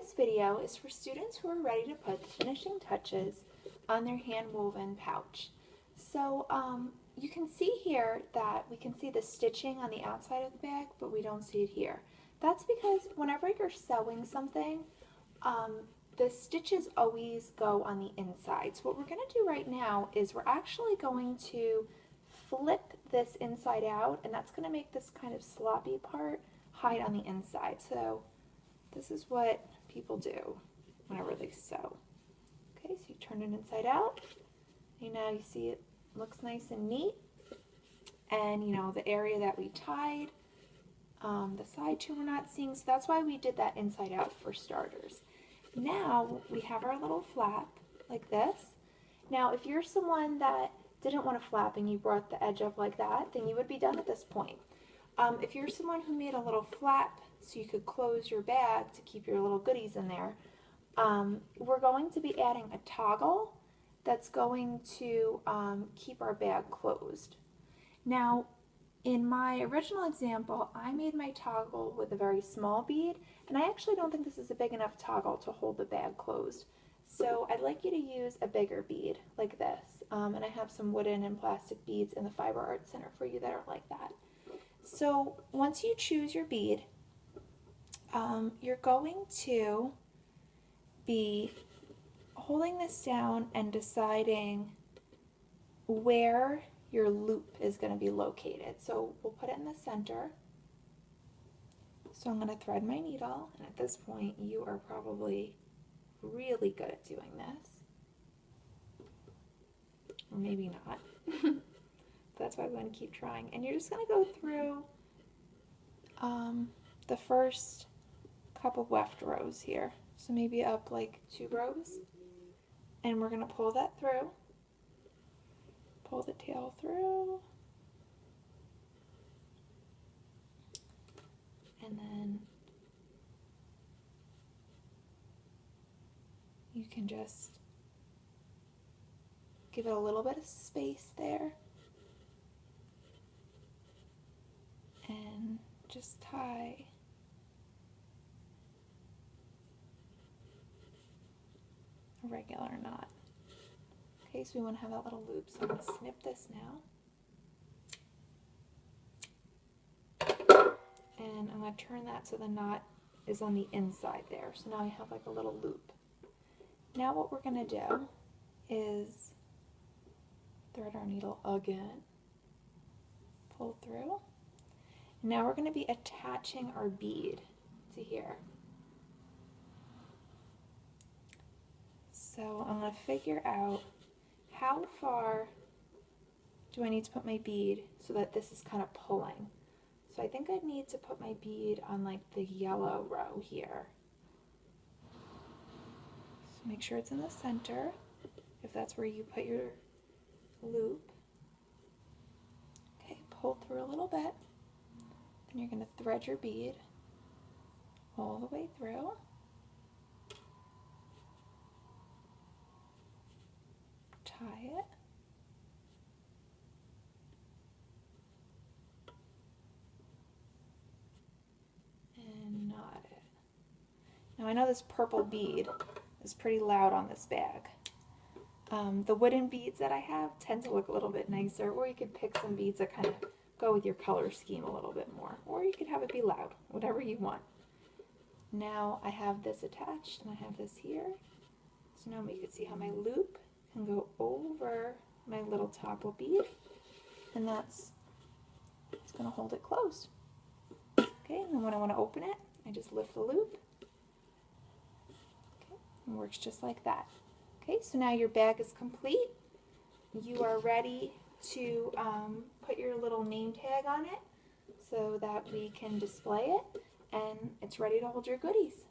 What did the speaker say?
This video is for students who are ready to put the finishing touches on their hand-woven pouch. So you can see here that we can see the stitching on the outside of the bag, but we don't see it here. That's because whenever you're sewing something, the stitches always go on the inside. So what we're going to do right now is we're actually going to flip this inside out, and that's going to make this kind of sloppy part hide on the inside. So this is what people do whenever they sew. Okay, so you turn it inside out, and now you see it looks nice and neat. And you know, the area that we tied, the side too we're not seeing, so that's why we did that inside out for starters. Now we have our little flap like this. Now if you're someone that didn't want to flap and you brought the edge up like that, then you would be done at this point. If you're someone who made a little flap so you could close your bag to keep your little goodies in there, we're going to be adding a toggle that's going to keep our bag closed. Now, in my original example, I made my toggle with a very small bead, and I actually don't think this is a big enough toggle to hold the bag closed. So I'd like you to use a bigger bead like this, and I have some wooden and plastic beads in the Fiber Arts Center for you that are like that. So once you choose your bead, you're going to be holding this down and deciding where your loop is going to be located. So we'll put it in the center. So I'm going to thread my needle, and at this point you are probably really good at doing this. Or maybe not. That's why I'm going to keep trying. And you're just going to go through the first couple weft rows here. So maybe up like 2 rows. And we're going to pull that through. Pull the tail through. And then you can just give it a little bit of space there. And just tie a regular knot. Okay, so we want to have that little loop. So I'm going to snip this now. And I'm going to turn that so the knot is on the inside there. So now I have like a little loop. Now what we're going to do is thread our needle again, pull through. And now we're going to be attaching our bead to here. So I'm going to figure out how far do I need to put my bead so that this is kind of pulling. So I think I need to put my bead on like the yellow row here. So make sure it's in the center, if that's where you put your loop. Okay, pull through a little bit. Then you're going to thread your bead all the way through. Tie it. And knot it. Now I know this purple bead is pretty loud on this bag. The wooden beads that I have tend to look a little bit nicer, or you could pick some beads that kind of go with your color scheme a little bit more, or you could have it be loud, whatever you want. Now I have this attached and I have this here. So now you can see how my loop can go over my little toggle bead, and it's going to hold it closed. Okay, and then when I want to open it, I just lift the loop. Okay, and it works just like that. Okay, so now your bag is complete. You are ready to put your little name tag on it so that we can display it, and it's ready to hold your goodies.